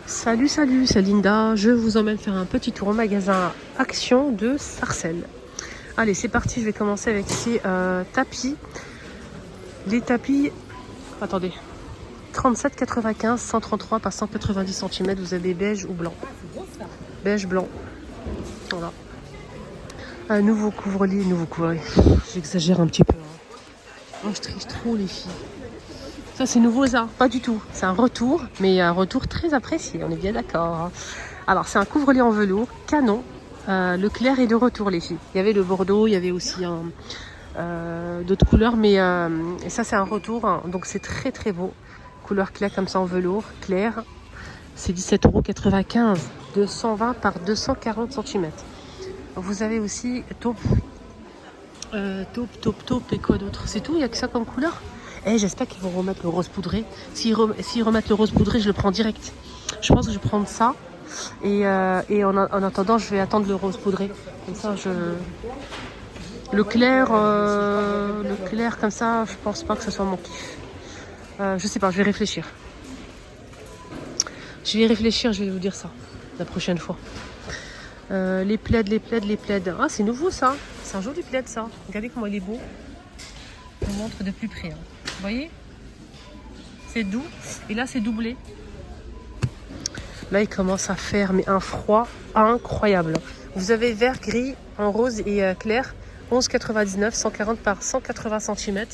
Salut, salut, c'est Linda. Je vous emmène faire un petit tour au magasin Action de Sarcelles. Allez, c'est parti. Je vais commencer avec ces tapis. Les tapis, attendez, 37,95, 133 par 190 cm. Vous avez beige ou blanc. Beige, blanc. Voilà. Un nouveau couvre-lit, J'exagère un petit peu. Oh, je triche trop, les filles. Ça, c'est nouveau, ça? Pas du tout. C'est un retour, mais un retour très apprécié. On est bien d'accord. Alors, c'est un couvre-lit en velours, canon. Le clair est de retour, les filles. Il y avait le bordeaux, il y avait aussi d'autres couleurs, mais et ça, c'est un retour. Hein. Donc, c'est très, très beau. Couleur claire, comme ça, en velours, clair. C'est 17,95 €. 220 par 240 cm. Vous avez aussi taupe. Taupe et quoi d'autre? C'est tout? Il n'y a que ça comme couleur? J'espère qu'ils vont remettre le rose poudré. S'ils remettent le rose poudré, je le prends direct. Je pense que je vais prendre ça. Et en attendant, je vais attendre le rose poudré. Comme ça, le clair comme ça, je pense pas que ce soit mon kiff. Je sais pas, je vais réfléchir. Je vais vous dire ça la prochaine fois. Les plaids. Ah, c'est nouveau ça. C'est un joli plaid ça. Regardez comment il est beau. Je vous montre de plus près. Hein. Vous voyez? C'est doux. Et là, c'est doublé. Là, il commence à faire mais un froid incroyable. Vous avez vert, gris, en rose et clair. 11,99, 140 par 180 cm.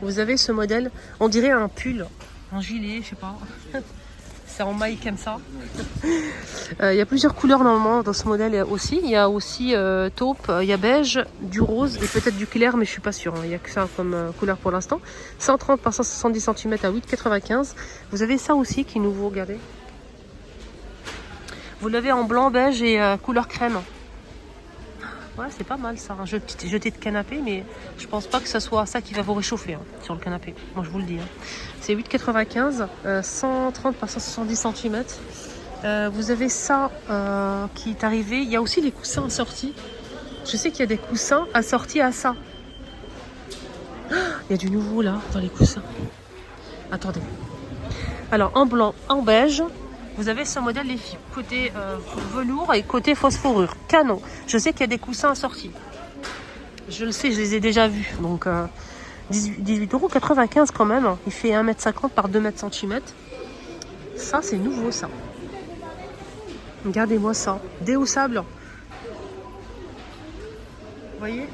Vous avez ce modèle. On dirait un pull. Un gilet, je sais pas. C'est en maille comme ça. Il y a plusieurs couleurs normalement dans ce modèle aussi. Il y a aussi taupe, il y a beige, du rose et peut-être du clair, mais je suis pas sûre. Hein. Il n'y a que ça comme couleur pour l'instant. 130 par 170 cm à 8,95. Vous avez ça aussi qui est nouveau, regardez. Vous l'avez en blanc, beige et couleur crème. Ouais, c'est pas mal ça. Un jeté de canapé, mais je pense pas que ce soit ça qui va vous réchauffer hein, sur le canapé. Moi, je vous le dis. Hein. C'est 8,95, 130 par 170 cm. Vous avez ça qui est arrivé. Il y a aussi les coussins assortis. Je sais qu'il y a des coussins assortis à ça. Il y a du nouveau là dans les coussins. Attendez. Alors en blanc, en beige, vous avez ce modèle les filles. Côté velours et côté fausse fourrure. Canon. Je sais qu'il y a des coussins assortis. Je le sais, je les ai déjà vus. Donc 18,95 € quand même. Il fait 1,50 m par 2 cm. Ça, c'est nouveau ça. Regardez-moi ça. Déhaussable. Vous voyez?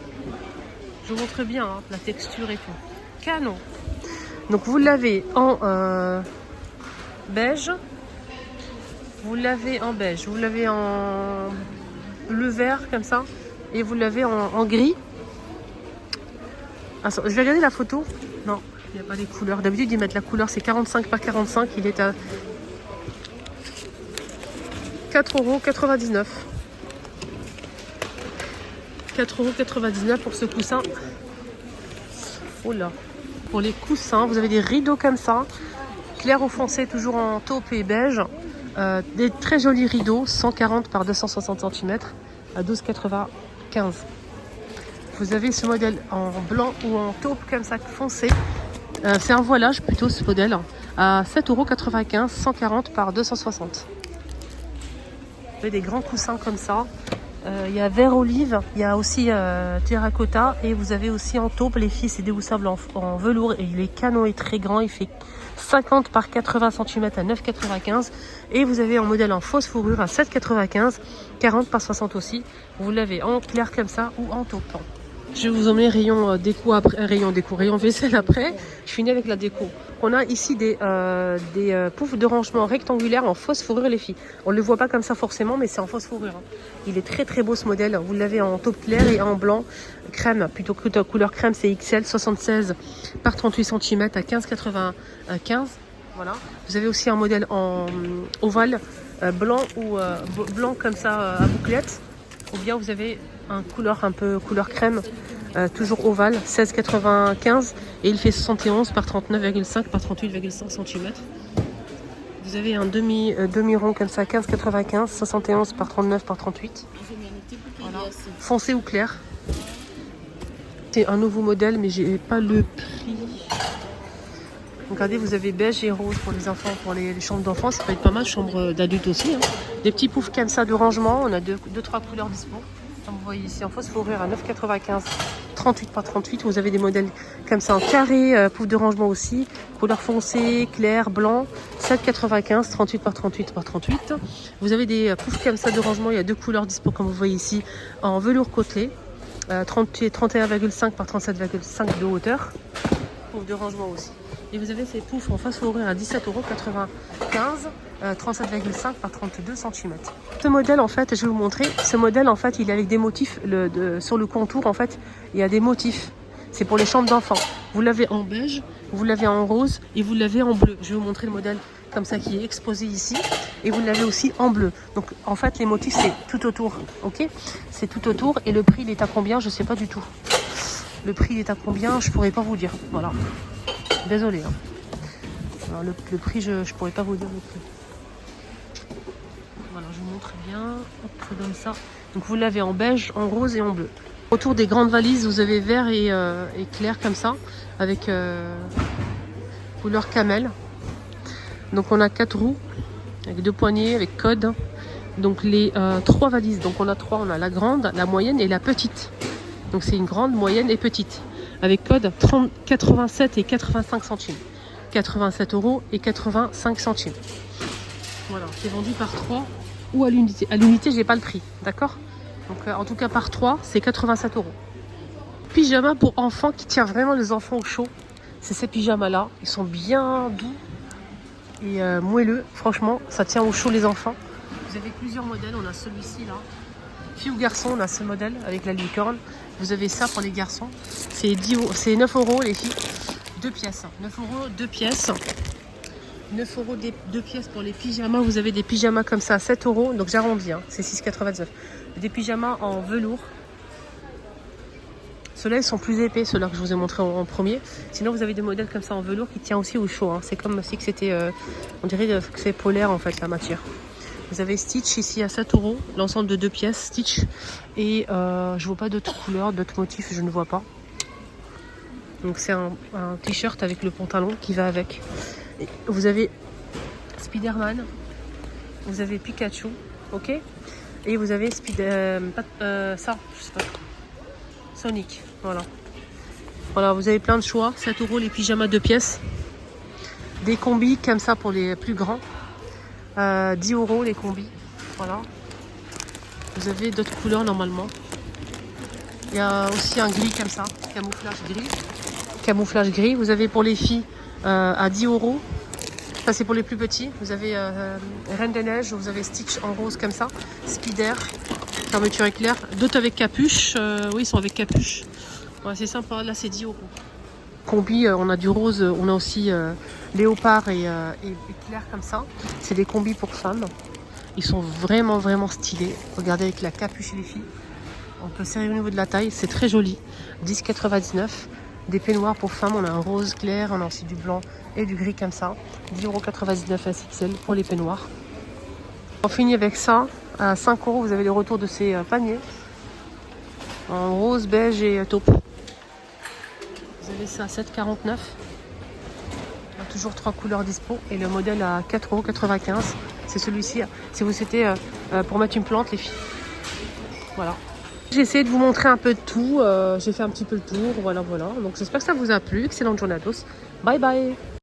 Je vous montre bien hein, la texture et tout. Canon. Donc vous l'avez en beige. Vous l'avez en beige. Vous l'avez en bleu vert comme ça. Et vous l'avez en gris. Ah, je vais regarder la photo. Non, il n'y a pas les couleurs. D'habitude, ils mettent la couleur. C'est 45 par 45. Il est à 4,99 €. 4,99 € pour ce coussin. Oh là. Pour les coussins, vous avez des rideaux comme ça. Clair ou foncé, toujours en taupe et beige. Des très jolis rideaux. 140 par 260 cm à 12,95 €. Vous avez ce modèle en blanc ou en taupe comme ça foncé. C'est un voilage plutôt ce modèle. À 7,95 €, 140 par 260. Vous avez des grands coussins comme ça. Il y a vert olive, il y a aussi terracotta et vous avez aussi en taupe. Les filles, c'est déhoussable en velours et il est canon et très grand. Il fait 50 par 80 cm à 9,95 € et vous avez en modèle en fausse fourrure à 7,95 €, 40 par 60 aussi. Vous l'avez en clair comme ça ou en taupe. Je vais vous emmener rayon déco après, rayon vaisselle après. Je finis avec la déco. On a ici des poufs de rangement rectangulaires en fausse fourrure les filles. On ne le voit pas comme ça forcément, mais c'est en fausse fourrure. Hein. Il est très très beau ce modèle. Vous l'avez en taupe clair et en blanc crème. Plutôt que couleur crème, c'est XL, 76 par 38 cm à 15,95 €. Voilà. Vous avez aussi un modèle en ovale blanc ou blanc comme ça à bouclette. Ou bien vous avez un couleur un peu couleur crème, toujours ovale, 16,95 € et il fait 71 par 39,5 par 38,5 cm. Vous avez un demi rond comme ça, 15,95, 71 par 39 par 38. Voilà. Foncé ou clair. C'est un nouveau modèle, mais j'ai pas le prix. regardez, vous avez beige et rose pour les enfants, pour les chambres d'enfants. Ça peut être pas mal, chambre d'adultes aussi. Hein. Des petits poufs comme ça de rangement. On a deux, trois couleurs dispo. Comme vous voyez ici, en phosphorure à 9,95, 38 par 38. Vous avez des modèles comme ça en carré, pouf de rangement aussi. Couleur foncée, clair, blanc, 7,95, 38 par 38 par 38. Vous avez des poufs comme ça de rangement. Il y a deux couleurs dispo, comme vous voyez ici, en velours côtelé. 31,5 par 37,5 de hauteur. Pouf de rangement aussi. Et vous avez ces poufs en phosphorure à 17,95 €, 37,5 par 32 cm. Ce modèle, en fait, je vais vous montrer. Ce modèle, en fait, il est avec des motifs. Sur le contour, en fait, il y a des motifs. C'est pour les chambres d'enfants. Vous l'avez en beige, vous l'avez en rose et vous l'avez en bleu. Je vais vous montrer le modèle comme ça qui est exposé ici. Et vous l'avez aussi en bleu. Donc, en fait, les motifs, c'est tout autour. Ok, c'est tout autour. Et le prix, il est à combien? Je ne sais pas du tout. Le prix, il est à combien? Je pourrais pas vous dire. Voilà. Désolée. Hein. Alors, le prix, je pourrais pas vous dire le prix. Voilà, je vous montre bien. Hop, comme ça. Donc vous l'avez en beige, en rose et en bleu. Autour des grandes valises, vous avez vert et clair comme ça, avec couleur camel. Donc on a 4 roues, avec 2 poignées, avec code. Donc les 3 valises. Donc on a 3, on a la grande, la moyenne et la petite. Donc c'est une grande, moyenne et petite. Avec code 87 et 85 centimes. 87 € et 85 centimes. Voilà, c'est vendu par 3 ou à l'unité. À l'unité, j'ai pas le prix, d'accord? Donc en tout cas par 3, c'est 87 €. Pyjama pour enfants qui tient vraiment les enfants au chaud. C'est ces pyjamas-là. Ils sont bien doux et moelleux. Franchement, ça tient au chaud les enfants. Vous avez plusieurs modèles. On a celui-ci là. Fille ou garçon, on a ce modèle avec la licorne. Vous avez ça pour les garçons. C'est 9 € les filles. 2 pièces. 9 €, 2 pièces. 9 € 2 pièces pour les pyjamas. Vous avez des pyjamas comme ça à 7 €. Donc j'arrondis, hein, c'est 6,99. Des pyjamas en velours. Ceux-là, ils sont plus épais, ceux-là que je vous ai montré en premier. Sinon, vous avez des modèles comme ça en velours qui tient aussi au chaud. Hein. C'est comme si c'était, on dirait que c'est polaire en fait la matière. Vous avez Stitch ici à 7 €, l'ensemble de 2 pièces Stitch. Et je vois pas d'autres couleurs, d'autres motifs, je ne vois pas. Donc c'est un t-shirt avec le pantalon qui va avec. Et vous avez Spider-Man, vous avez Pikachu, ok. Et vous avez Sonic, voilà. Voilà, vous avez plein de choix. 7 € les pyjamas 2 pièces. Des combis comme ça pour les plus grands. 10 € les combis. Voilà. Vous avez d'autres couleurs normalement. Il y a aussi un gris comme ça, camouflage gris. Camouflage gris. Vous avez pour les filles à 10 €. Ça c'est pour les plus petits. Vous avez Reine des Neiges, vous avez Stitch en rose comme ça. Spider, fermeture éclair. D'autres avec capuche. Oui, ils sont avec capuche. Ouais, c'est sympa. Là c'est 10 €. Combi, on a du rose, on a aussi léopard et clair comme ça. C'est des combis pour femmes. Ils sont vraiment vraiment stylés. Regardez avec la capuche les filles. On peut serrer au niveau de la taille, c'est très joli. 10,99 €. Des peignoirs pour femmes, on a un rose clair, on a aussi du blanc et du gris comme ça. 10,99 € SXL pour les peignoirs. On finit avec ça. À 5 €, vous avez le retour de ces paniers. En rose, beige et taupe. Vous avez ça à 7,49 €. Il y a toujours 3 couleurs dispo. Et le modèle à 4,95 €. C'est celui-ci. Si vous souhaitez pour mettre une plante, les filles. Voilà. J'ai essayé de vous montrer un peu de tout. J'ai fait un petit peu le tour. Voilà, voilà. Donc j'espère que ça vous a plu. Excellente journée à tous. Bye bye.